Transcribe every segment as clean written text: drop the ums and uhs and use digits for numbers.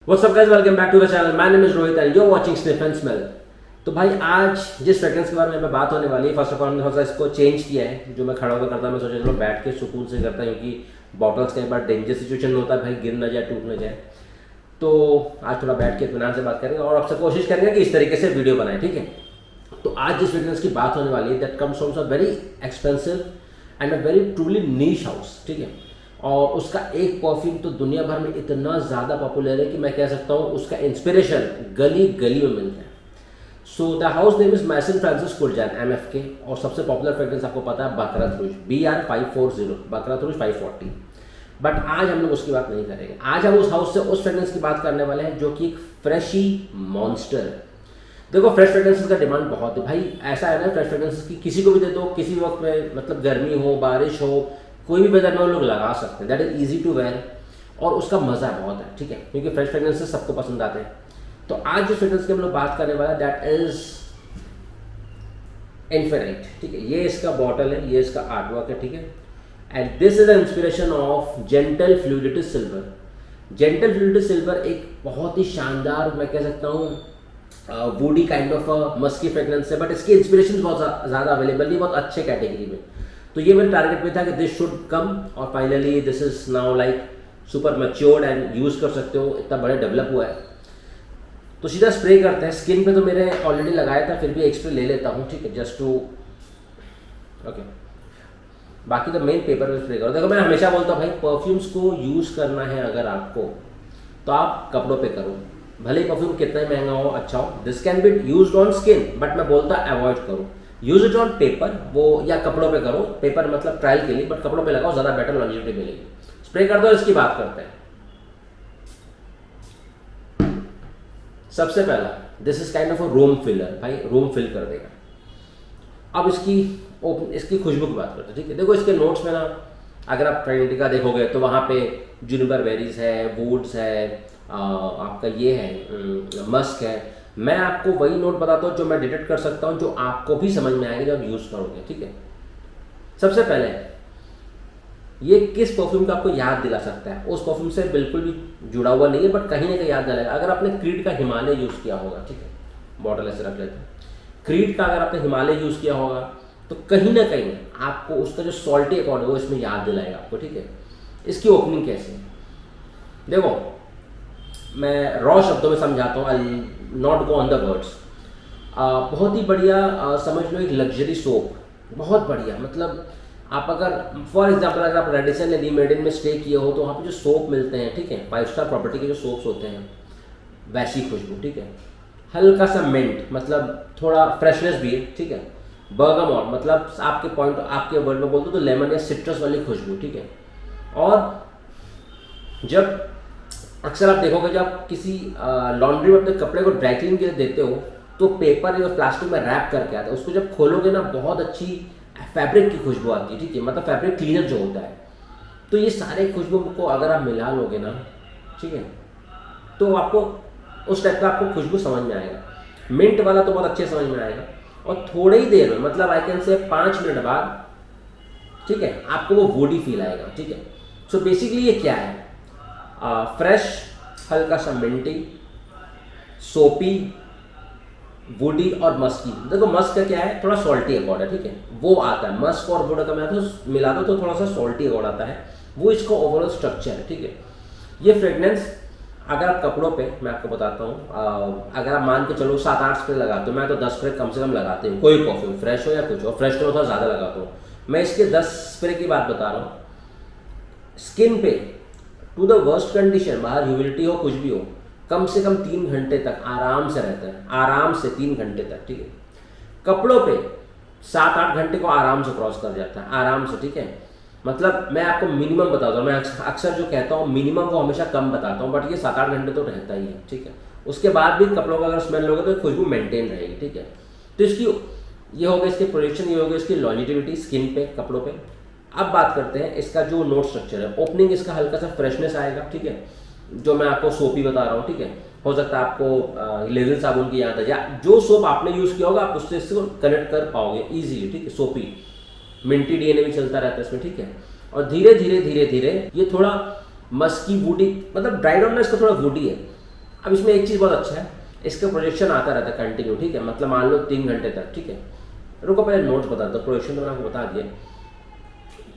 What's up guys, welcome back to the channel. My name is Rohit and you're watching Sniff and Smell. तो भाई आज जिस fragrance के बारे में बात होने वाली है, फर्स्ट ऑफ ऑल मैंने थोड़ा सा इसको चेंज किया है। जो मैं खड़ा होकर करता मैं सोचा चलो बैठ के सुकून से करता है, क्योंकि बॉटल्स कई बार डेंजर सिचुएशन में होता है, भाई गिर ना जाए टूट ना जाए। तो आज थोड़ा बैठ के इत्मीनान से बात करेंगे और आपसे कोशिश करेंगे कि इस तरीके से वीडियो बनाए, ठीक है। तो आज जिस फ्रेग्रेंस की बात होने वाली है that comes from a very expensive and a very truly niche house, ठीक है। और उसका एक परफ्यूम तो दुनिया भर में इतना ज़्यादा पॉपुलर है कि मैं कह सकता हूँ उसका इंस्पिरेशन गली गली में मिलता है। So the house name is Maison Francis Kurkdjian MFK, और सबसे पॉपुलर फ्रेग्रेंस आपको पता है बकरात रूज BR540, बकरात रूज 540। बट आज हम लोग उसकी बात नहीं करेंगे। आज हम उस हाउस से उस फ्रेग्रेंस की बात करने वाले हैं जो कि एक फ्रेशी मॉन्स्टर है। देखो फ्रेश फ्रेग्रेंसेस का डिमांड बहुत है भाई, ऐसा है ना, फ्रेश फ्रेग्रेंसेस की किसी को भी दे दो, किसी भी वक्त में, मतलब गर्मी हो बारिश हो कोई भी वेदर में लोग लगा सकते हैं। That is easy to wear और उसका मज़ा बहुत है, ठीक है, क्योंकि फ्रेश फ्रेग्रेंसेस सबको पसंद आते हैं। तो आज जो फ्रेग्रेंस की हम लोग बात करने वाला है दैट इज इन्फिनाइट, ठीक है। ये इसका बॉटल है, ये इसका आर्टवर्क है, ठीक है। And this is the inspiration of gentle fluidity silver. Gentle fluidity silver एक बहुत ही शानदार, मैं कह सकता हूँ woody kind of musky fragrance है, बट इसकी इंस्पिरेशन बहुत ज़्यादा अवेलेबल नहीं, बहुत अच्छे कैटेगरी में। तो ये मेरे टारगेट में था कि दिस शुड कम, और finally this is now like super matured and use कर सकते हो, इतना बड़ा डेवलप हुआ है। तो सीधा स्प्रे करते हैं। स्किन पे तो मेरे ऑलरेडी लगाया था, फिर भी एक स्प्रे ले लेता हूँ, ठीक है, जस्ट टू ओके। बाकी तो मेन पेपर पे स्प्रे करो। देखो मैं हमेशा बोलता हूँ भाई, परफ्यूम्स को यूज़ करना है अगर आपको तो आप कपड़ों पे करो, भले ही परफ्यूम कितना ही महंगा हो, अच्छा हो। This can be used on skin, but मैं बोलता अवॉइड करो। यूज इट ऑन पेपर, वो या कपड़ों पे करो, पेपर मतलब ट्रायल के लिए, बट कपड़ों पे लगाओ, ज़्यादा बेटर लॉन्जिविटी मिलेगी। स्प्रे कर दो, इसकी बात करते हैं। सबसे पहला this is kind of a room filler, भाई रूम फिल कर देगा। अब इसकी खुशबू की बात करते हैं, ठीक है। देखो इसके नोट्स में ना, अगर आप ट्रेंडिका देखोगे तो वहाँ पे जूनिपर बेरीज है, वुड्स है, आपका ये है मस्क है। मैं आपको वही नोट बताता हूँ जो मैं डिटेक्ट कर सकता हूँ, जो आपको भी समझ में आएगा जब यूज़ करोगे, ठीक है। सबसे पहले ये किस परफ्यूम का आपको याद दिला सकता है, उस परफ्यूम से बिल्कुल भी जुड़ा हुआ नहीं है, बट कहीं ना कहीं याद दिलाएगा। अगर आपने क्रीड का हिमालय यूज़ किया होगा, ठीक है, बॉटल ऐसे रख लेते हैं, क्रीड का अगर आपने हिमालय यूज़ किया होगा तो कहीं ना कहीं आपको उसका जो सॉल्टी अकॉर्ड है वो इसमें याद दिलाएगा आपको, ठीक है। इसकी ओपनिंग कैसे है देखो, मैं रॉ शब्दों में समझाता हूँ, I not go on the words. बहुत ही बढ़िया, समझ लो एक लग्जरी सोप, बहुत बढ़िया। मतलब आप अगर फॉर एग्जांपल अगर आप रेडिसन या रीमेडिन में स्टे किए हो तो वहाँ पे जो सोप मिलते हैं, ठीक है, 5 स्टार प्रॉपर्टी के जो सोप्स होते हैं, वैसी खुशबू, ठीक है। हल्का सा मिंट, मतलब थोड़ा फ्रेशनेस भी है, ठीक है। बर्गमॉट, मतलब आपके वर्ड में बोल दो तो लेमन या सिट्रस वाली खुशबू, ठीक है। और जब अक्सर आप देखोगे जब आप किसी लॉन्ड्री में अपने कपड़े को ड्राई क्लीन के लिए देते हो तो पेपर या प्लास्टिक में रैप करके आता है, उसको जब खोलोगे ना बहुत अच्छी फैब्रिक की खुशबू आती है, ठीक है, मतलब फैब्रिक क्लीनर जो होता है। तो ये सारे खुशबू को अगर आप मिला लोगे ना, ठीक है, तो आपको उस टाइप का आपको खुशबू समझ में आएगा। मिंट वाला तो बहुत अच्छे समझ में आएगा, और थोड़ी ही देर में, मतलब आई कैन से 5 मिनट बाद, ठीक है, आपको वो वुडी फील आएगा, ठीक है। सो बेसिकली ये क्या है, फ्रेश, हल्का सा मिंटी, सोपी, वुडी और मस्की। देखो मस्क का क्या है, थोड़ा सॉल्टी अकॉर्ड है, ठीक है, वो आता है। मस्क और वुड का मिला दो तो थोड़ा सा सॉल्टी अकॉर्ड आता है, वो इसका ओवरऑल स्ट्रक्चर है, ठीक है। ये फ्रेग्रेंस अगर आप कपड़ों पे, मैं आपको बताता हूँ, अगर आप मान के चलो 7-8 स्प्रे लगाते हो, मैं तो 10 स्प्रे कम से कम लगाते हूँ, कोई परफ्यूम फ्रेश हो या कुछ हो। फ्रेश तो थोड़ा ज़्यादा लगाता हूँ मैं, इसके 10 स्प्रे की बात बता रहा हूँ। स्किन पे टू द वर्स्ट कंडीशन, बाहर ह्यूमिडिटी हो कुछ भी हो, कम से कम 3 घंटे तक आराम से रहता है, आराम से 3 घंटे तक, ठीक है। कपड़ों पे 7-8 घंटे को आराम से क्रॉस कर जाता है, आराम से, ठीक है। मतलब मैं आपको मिनिमम बताता हूँ, मैं अक्सर जो कहता हूँ मिनिमम वो हमेशा कम बताता हूँ, बट ये 7-8 घंटे तो रहता ही है, ठीक है। उसके बाद भी कपड़ों का अगर स्मेल लोगे तो खुशबू मेंटेन रहेगी, ठीक है। तो इसकी ये हो गया इसकी प्रोडक्शन, ये हो गया इसकी लॉन्जिविटी स्किन पे, कपड़ों पे। अब बात करते हैं इसका जो नोट स्ट्रक्चर है। ओपनिंग इसका हल्का सा फ्रेशनेस आएगा, ठीक है, जो मैं आपको सोपी बता रहा हूँ, ठीक है। हो सकता है आपको लेजर साबुन की याद है, या जो सोप आपने यूज़ किया होगा आप उससे इसको कनेक्ट कर पाओगे ईजिली, ठीक है। सोपी मिंटी DNA भी चलता रहता है इसमें, ठीक है। और धीरे धीरे धीरे धीरे ये थोड़ा मस्की वुडी, मतलब ड्राइड ऑन ना इसका थोड़ा वुडी है, अब इसमें एक चीज़ बहुत अच्छा है, इसका प्रोजेक्शन आता रहता है कंटिन्यू, ठीक है, मतलब मान लो 3 घंटे तक, ठीक है। रुको पहले नोट्स बता दो, प्रोजेक्शन तो मैंने आपको बता दिया।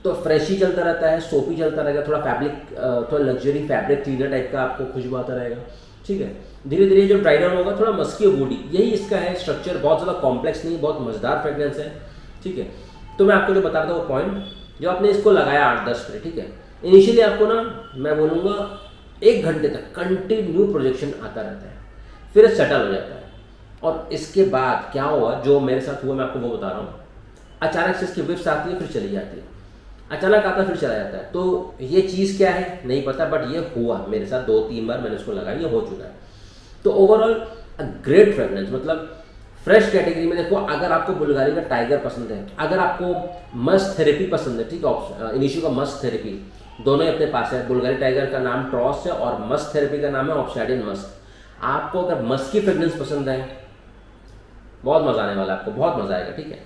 तो फ्रेश ही चलता रहता है, सोपी चलता रहेगा, थोड़ा फैब्रिक, थोड़ा लग्जरी फैब्रिक क्लीनर टाइप का आपको खुशबू आता रहेगा, ठीक है। धीरे धीरे जो ड्राई डाउन होगा, थोड़ा मस्की बॉडी, यही इसका है स्ट्रक्चर, बहुत ज़्यादा कॉम्प्लेक्स नहीं, बहुत मज़ेदार फ्रेगरेंस है, ठीक है। तो मैं आपको जो बता रहा था वो पॉइंट, जो आपने इसको लगाया 8-10 मिनट, ठीक है, इनिशियली आपको ना मैं बोलूँगा 1 घंटे तक कंटिन्यू प्रोजेक्शन आता रहता है, फिर सेटल हो जाता है। और इसके बाद क्या हुआ, जो मेरे साथ हुआ मैं आपको वो बता रहा हूँ। अचानक से इसकी विप्स आती है, फिर चली जाती है, अचानक आता फिर चला जाता है। तो ये चीज़ क्या है नहीं पता, बट ये हुआ मेरे साथ 2-3 बार, मैंने इसको लगाया, ये हो चुका है। तो ओवरऑल अ ग्रेट फ्रेगरेंस, मतलब फ्रेश कैटेगरी में देखो, अगर आपको बुल्गारी का टाइगर पसंद है, अगर आपको मस्ट थेरेपी पसंद है, ठीक है, इनिशियो का मस्ट थेरेपी दोनों ही अपने पास है। बुल्गारी टाइगर का नाम ट्रॉस है और मस्ट थेरेपी का नाम है ऑब्सिडियन मस्ट। आपको अगर मस्ट की फ्रेगरेंस पसंद है, बहुत मज़ा आने वाला है आपको, बहुत मज़ा आएगा, ठीक है।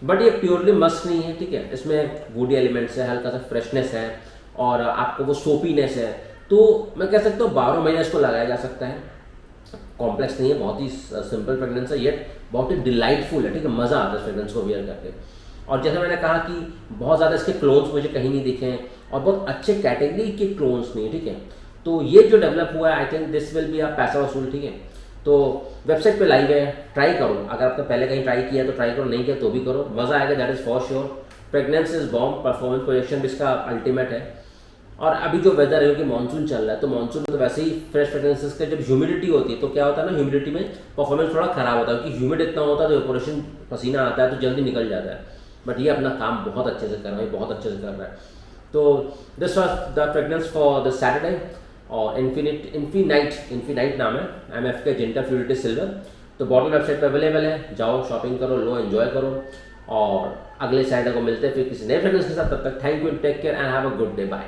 बट ये प्योरली मस्ट नहीं है, ठीक है, इसमें वुडी एलिमेंट्स है, हल्का सा फ्रेशनेस है और आपको वो सोपीनेस है। तो मैं कह सकता हूँ 12 महीने इसको लगाया जा सकता है, कॉम्प्लेक्स नहीं है, बहुत ही सिंपल फ्रेगरेंस है, येट बहुत ही डिलाइटफुल है, ठीक है, मज़ा आता है फ्रेगरेंस को वियर करके। और जैसे मैंने कहा कि बहुत ज़्यादा इसके क्लोन्स मुझे कहीं नहीं दिखे हैं और बहुत अच्छे कैटेगरी के क्लोन्स नहीं है, ठीक है। तो ये जो डेवलप हुआ है, I think this will be a पैसा वसूल, ठीक है। तो वेबसाइट पे लाइव है, ट्राई करो, अगर आपने पहले कहीं ट्राई किया तो ट्राई करो, नहीं किया तो भी करो, मज़ा आएगा, that is for sure. Pregnance is bomb, performance projection भी इसका अल्टीमेट है। और अभी जो वेदर है, क्योंकि मानसून चल रहा है, तो मानसून में तो वैसे ही फ्रेश फ्रेगरेंसेस का जब ह्यूमिडिटी होती है तो क्या होता है ना, ह्यूमिडिटी में परफॉर्मेंस थोड़ा खराब होता है, क्योंकि ह्यूमिड इतना होता है तो इवेपोरेशन, पसीना आता है तो जल्दी निकल जाता है। बट ये अपना काम बहुत अच्छे से कर रहा है, बहुत अच्छे से कर रहा है। तो this was the fragrance for the Saturday, और इन्फिनाइट नाम है, MF के जेंटा फ्लूइडिटी सिल्वर। तो बॉटल वेबसाइट पर अवेलेबल है, जाओ शॉपिंग करो, लो एंजॉय करो, और अगले सैटरडे को मिलते हैं फिर किसी नए फ्रेगरेंस के साथ। तब तक thank you, take care and have a good day, bye.